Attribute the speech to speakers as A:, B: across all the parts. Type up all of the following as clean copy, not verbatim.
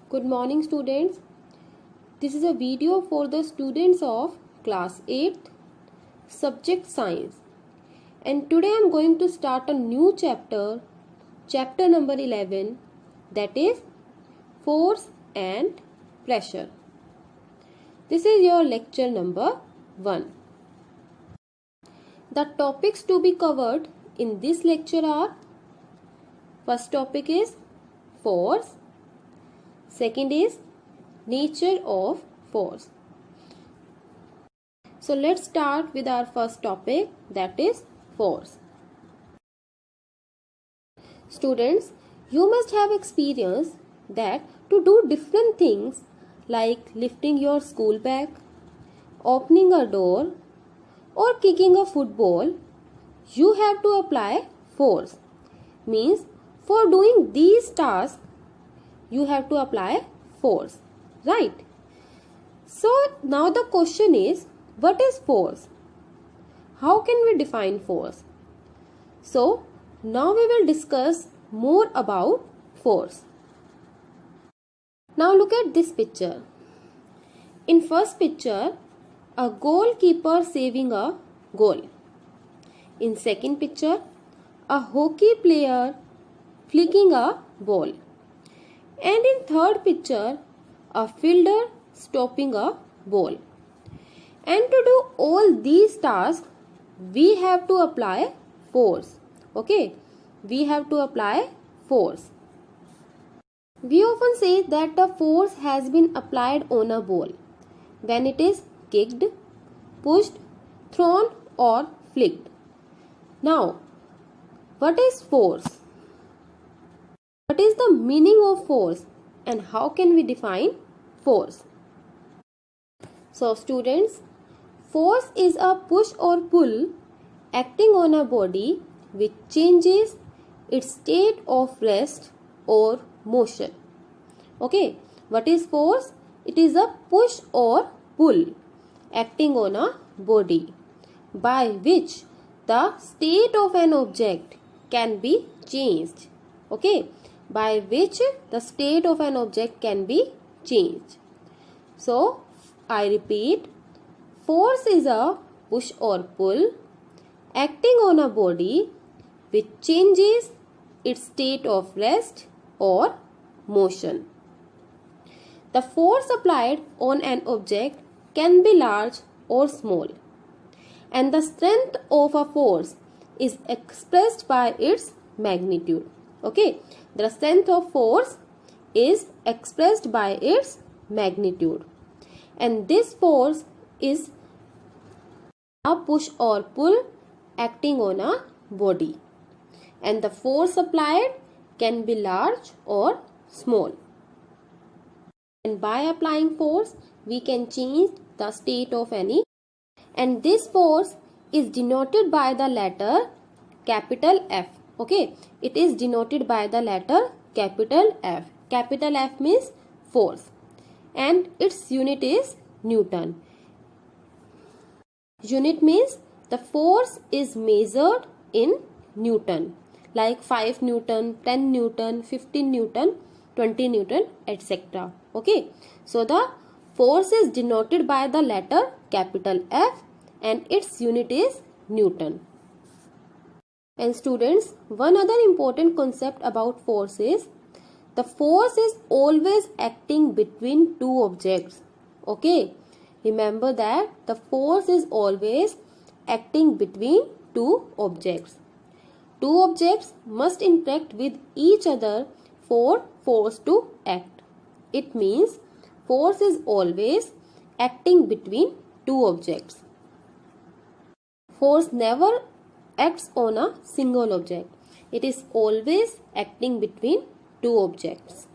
A: Good morning students. This is a video for the students of class 8th subject science, and today I am going to start a new chapter number 11, that is force and pressure. This is your lecture number 1. The topics to be covered in this lecture are: first topic is force, second is nature of force. So let's start with our first topic, that is force. Students, you must have experienced that to do different things like lifting your school bag, opening a door, or kicking a football, you have to apply force. Means for doing these tasks, you have to apply force, right? So now the question is, what is force? How can we define force? So now we will discuss more about force. Now look at this picture. In first picture, a goalkeeper saving a goal. In second picture, a hockey player flicking a ball. And in third picture, a fielder stopping a ball. And to do all these tasks, we have to apply force. Okay, we have to apply force. We often say that the force has been applied on a ball when it is kicked, pushed, thrown or flicked. Now, what is force? What is the meaning of force and how can we define force? So students, force is a push or pull acting on a body which changes its state of rest or motion. Okay, what is force? It is a push or pull acting on a body by which the state of an object can be changed. Okay, by which the state of an object can be changed. So, I repeat, force is a push or pull acting on a body which changes its state of rest or motion. The force applied on an object can be large or small, and the strength of a force is expressed by its magnitude. Okay, the strength of force is expressed by its magnitude, and this force is a push or pull acting on a body, and the force applied can be large or small. And by applying force, we can change the state of any, and this force is denoted by the letter capital F. Okay, it is denoted by the letter capital F. Capital F means force, and its unit is Newton. Unit means the force is measured in Newton, like 5 Newton, 10 Newton, 15 Newton, 20 Newton, etc. Okay, so the force is denoted by the letter capital F and its unit is Newton. And students, one other important concept about force is the force is always acting between two objects. Okay, remember that the force is always acting between two objects. Two objects must interact with each other for force to act. It means force is always acting between two objects. Force never acts on a single object. It is always acting between two objects.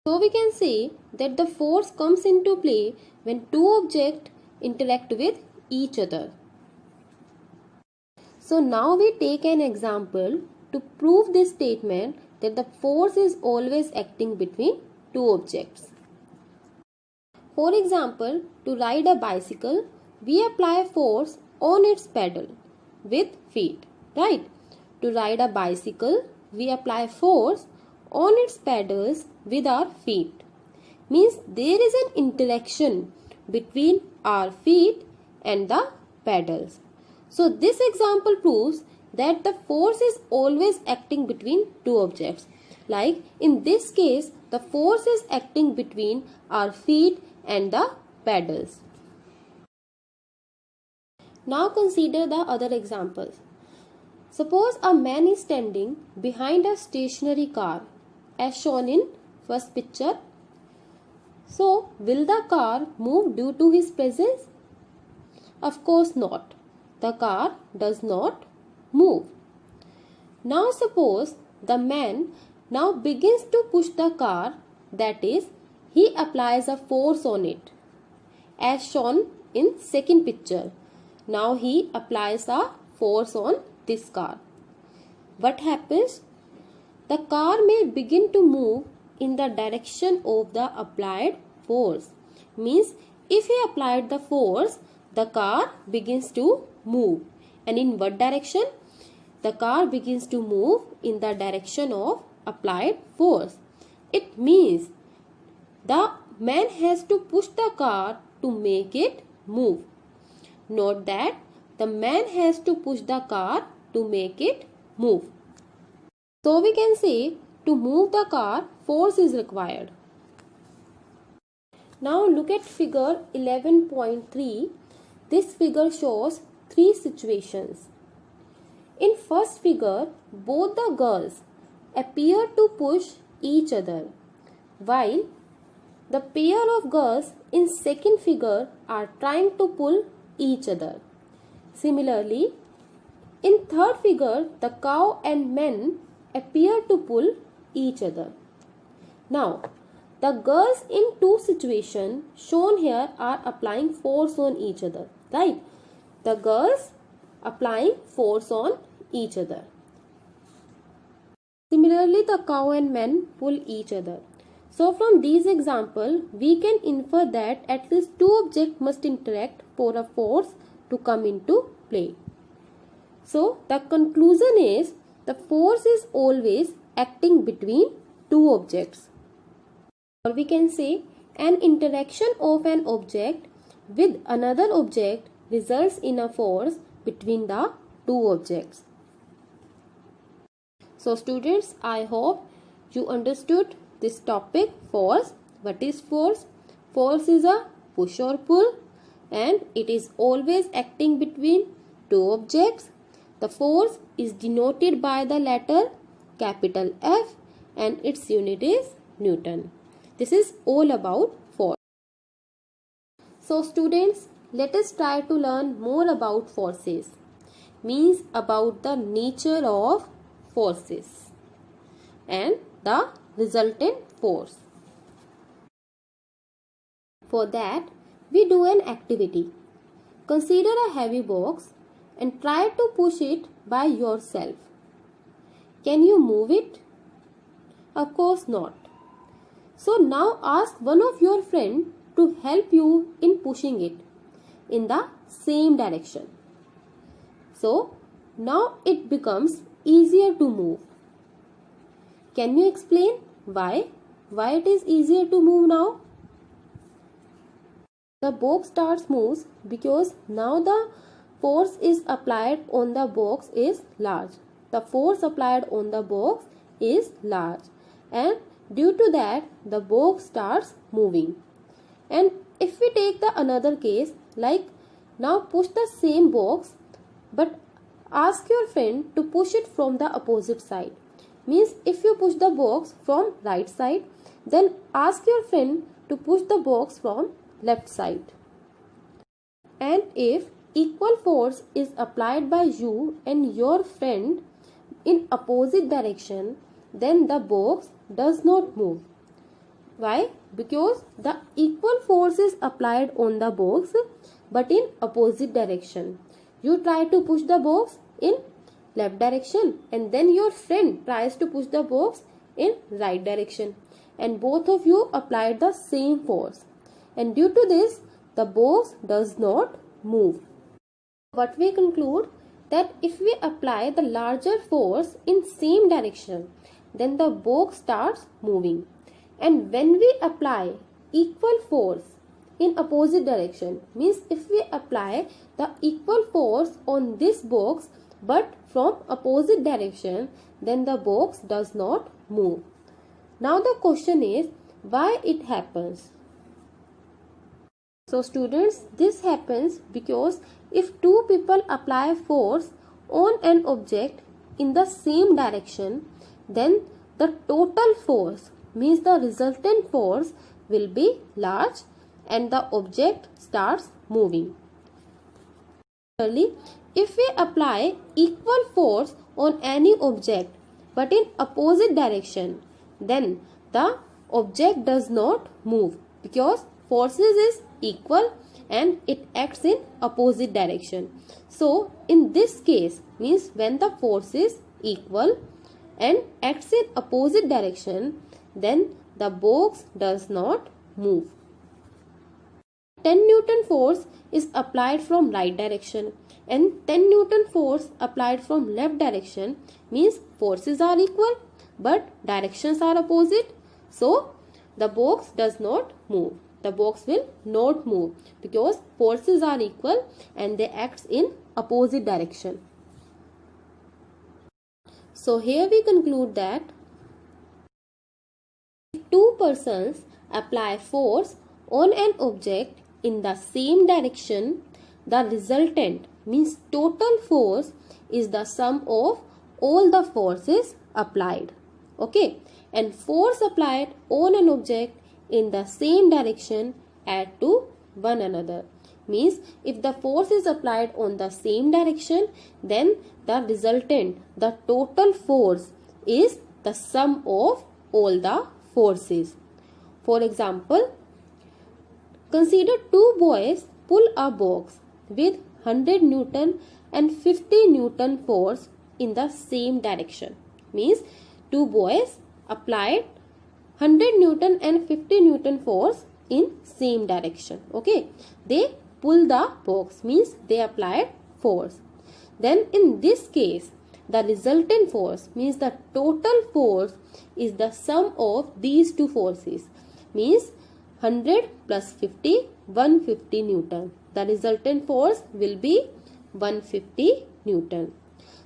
A: So we can say that the force comes into play when two objects interact with each other. So now we take an example to prove this statement that the force is always acting between two objects. For example, to ride a bicycle, we apply force on its pedal with feet, right? To ride a bicycle, we apply force on its pedals with our feet. Means there is an interaction between our feet and the pedals. So this example proves that the force is always acting between two objects. Like in this case, the force is acting between our feet and the pedals. Now consider the other examples. Suppose a man is standing behind a stationary car as shown in first picture. So, will the car move due to his presence? Of course not. The car does not move. Now suppose the man now begins to push the car, that is, he applies a force on it as shown in second picture. Now he applies a force on this car. What happens? The car may begin to move in the direction of the applied force. Means if he applied the force, the car begins to move. And in what direction? The car begins to move in the direction of applied force. It means the man has to push the car to make it move. Note that the man has to push the car to make it move. So we can say to move the car, force is required. Now look at figure 11.3. This figure shows three situations. In first figure, both the girls appear to push each other, while the pair of girls in second figure are trying to pull each other. Similarly, in third figure, the cow and men appear to pull each other. Now, the girls in two situations shown here are applying force on each other, right? The girls applying force on each other. Similarly, the cow and men pull each other. So from these examples, we can infer that at least two objects must interact for a force to come into play. So the conclusion is the force is always acting between two objects. Or we can say an interaction of an object with another object results in a force between the two objects. So students, I hope you understood this topic, force. What is force? Force is a push or pull, and it is always acting between two objects. The force is denoted by the letter capital F and its unit is Newton. This is all about force. So students, let us try to learn more about forces. Means about the nature of forces and the resultant force. For that, we do an activity. Consider a heavy box and try to push it by yourself. Can you move it? Of course not. So now ask one of your friends to help you in pushing it in the same direction. So now it becomes easier to move. Can you explain why? Why it is easier to move now? The box starts moves because now the force is applied on the box is large. The force applied on the box is large, and due to that the box starts moving. And if we take the another case, like now push the same box but ask your friend to push it from the opposite side. Means if you push the box from right side, then ask your friend to push the box from left side. And if equal force is applied by you and your friend in opposite direction, then the box does not move. Why? Because the equal force is applied on the box but in opposite direction. You try to push the box in left direction and then your friend tries to push the box in right direction, and both of you applied the same force, and due to this the box does not move. What we conclude, that if we apply the larger force in same direction then the box starts moving. And when we apply equal force in opposite direction, means if we apply the equal force on this box but from opposite direction, then the box does not move. Now the question is, why it happens? So students, this happens because if two people apply force on an object in the same direction, then the total force, means the resultant force, will be large and the object starts moving. Similarly, if we apply equal force on any object but in opposite direction, then the object does not move because forces is equal and it acts in opposite direction. So in this case, means when the force is equal and acts in opposite direction, then the box does not move. 10 Newton force is applied from right direction and 10 Newton force applied from left direction, means forces are equal but directions are opposite. So the box does not move. The box will not move because forces are equal and they act in opposite direction. So here we conclude that if two persons apply force on an object in the same direction, the resultant, means total force, is the sum of all the forces applied. Okay, and force applied on an object in the same direction add to one another. Means if the force is applied on the same direction, then the resultant, the total force, is the sum of all the forces. For example, consider two boys pull a box with 100 Newton and 50 Newton force in the same direction. Means two boys applied 100 Newton and 50 Newton force in same direction. Okay, they pull the box, means they applied force. Then in this case, the resultant force, means the total force, is the sum of these two forces, means 100 plus 50, 150 Newton. The resultant force will be 150 Newton.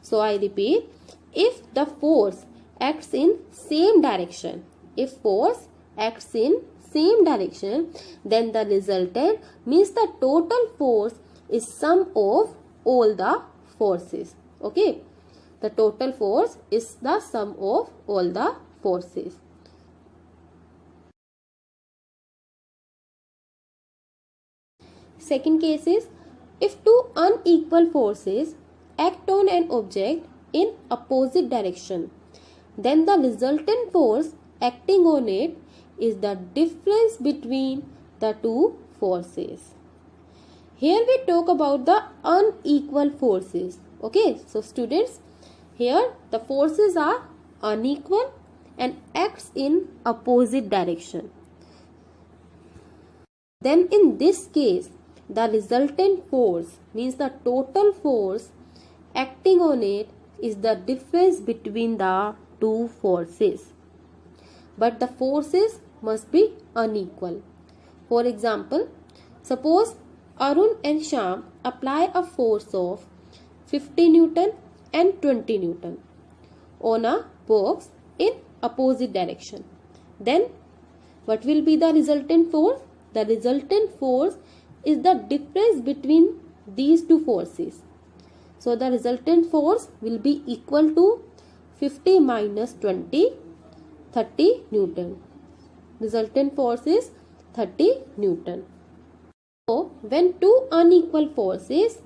A: So I repeat, if the force acts in same direction, if force acts in same direction, then the resultant, means the total force, is sum of all the forces. Okay, the total force is the sum of all the forces. Second case is, if two unequal forces act on an object in opposite direction, then the resultant force acting on it is the difference between the two forces. Here we talk about the unequal forces. Okay, so students, here the forces are unequal and acts in opposite direction. Then in this case, the resultant force, means the total force acting on it, is the difference between the two forces. But the forces must be unequal. For example, suppose Arun and Shyam apply a force of 50 Newton and 20 Newton on a box in opposite direction. Then what will be the resultant force? The resultant force is the difference between these two forces. So the resultant force will be equal to 50 minus 20, 30 Newton. Resultant force is 30 Newton. So when two unequal forces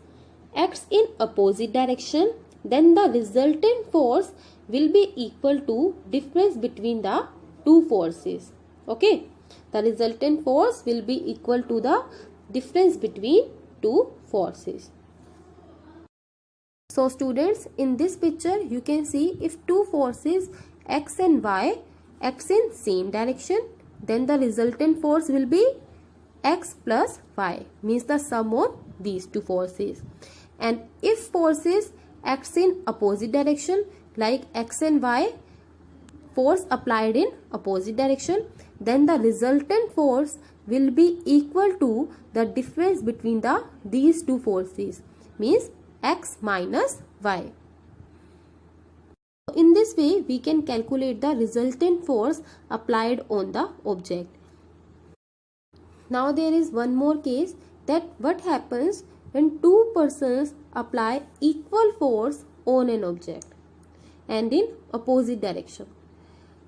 A: acts in opposite direction, then the resultant force will be equal to difference between the two forces. Okay, the resultant force will be equal to the difference between two forces. So students, in this picture you can see if two forces x and y acts in same direction, then the resultant force will be x plus y, means the sum of these two forces. And if forces acts in opposite direction, like x and y force applied in opposite direction, then the resultant force will be equal to the difference between these two forces, means x minus y. In this way, we can calculate the resultant force applied on the object. Now there is one more case, that what happens when two persons apply equal force on an object and in opposite direction.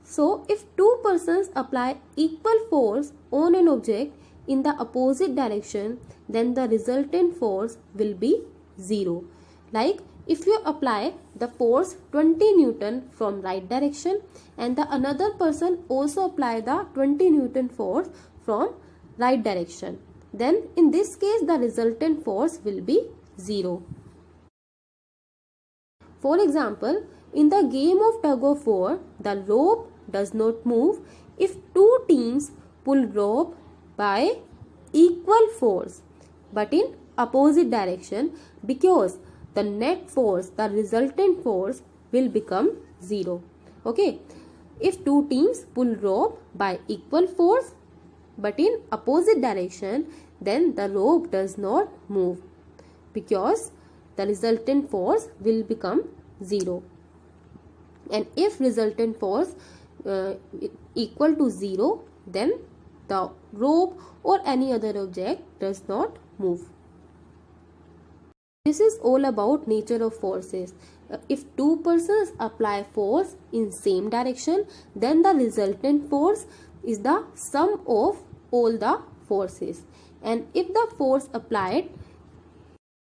A: So if two persons apply equal force on an object in the opposite direction, then the resultant force will be 0. Like if you apply the force 20 Newton from right direction and the another person also apply the 20 Newton force from right direction, then in this case the resultant force will be 0. For example, in the game of tug of war, the rope does not move if two teams pull rope by equal force but in opposite direction, because the net force, the resultant force will become 0. Okay, if two teams pull rope by equal force but in opposite direction, then the rope does not move because the resultant force will become 0. And if resultant force equal to 0, then the rope or any other object does not move. This is all about nature of forces. If two persons apply force in same direction, then the resultant force is the sum of all the forces. And if the force applied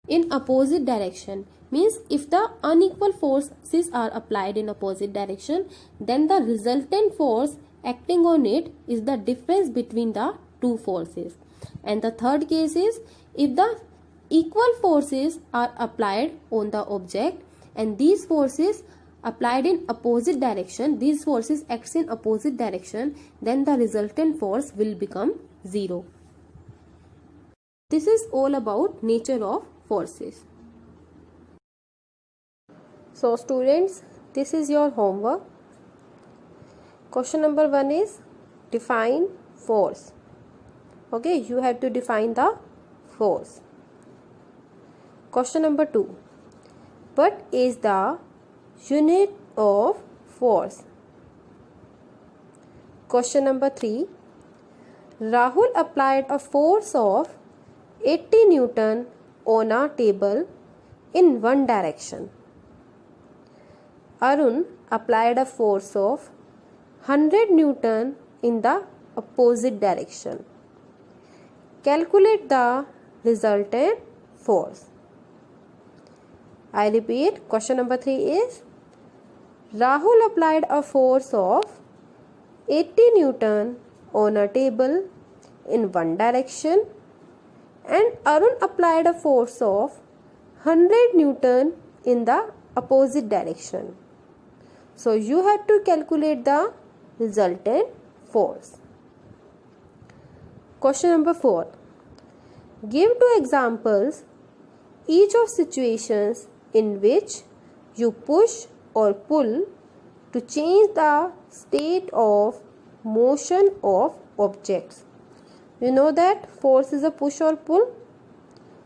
A: in opposite direction, means if the unequal forces are applied in opposite direction, then the resultant force acting on it is the difference between the two forces. And the third case is if the equal forces are applied on the object and these forces applied in opposite direction, these forces acts in opposite direction, then the resultant force will become 0. This is all about nature of forces. So students, this is your homework. Question number 1 is define force. Okay, you have to define the force. Question number 2. What is the unit of force? Question number 3. Rahul applied a force of 80 Newton on a table in one direction. Arun applied a force of 100 Newton in the opposite direction. Calculate the resultant force. I repeat, question number 3 is Rahul applied a force of 80 Newton on a table in one direction and Arun applied a force of 100 Newton in the opposite direction. So you have to calculate the resultant force. Question number 4. Give 2 examples each of situations in which you push or pull to change the state of motion of objects. You know that force is a push or pull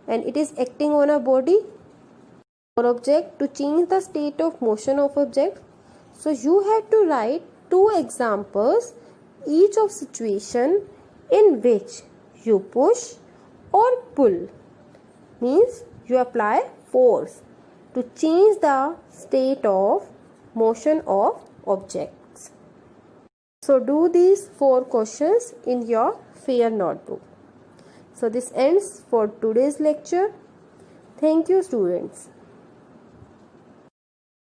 A: and it is acting on a body or object to change the state of motion of object. So you have to write 2 examples each of situation in which you push or pull, means you apply force to change the state of motion of objects. So do these 4 questions in your fair notebook. So this ends for today's lecture. Thank you students.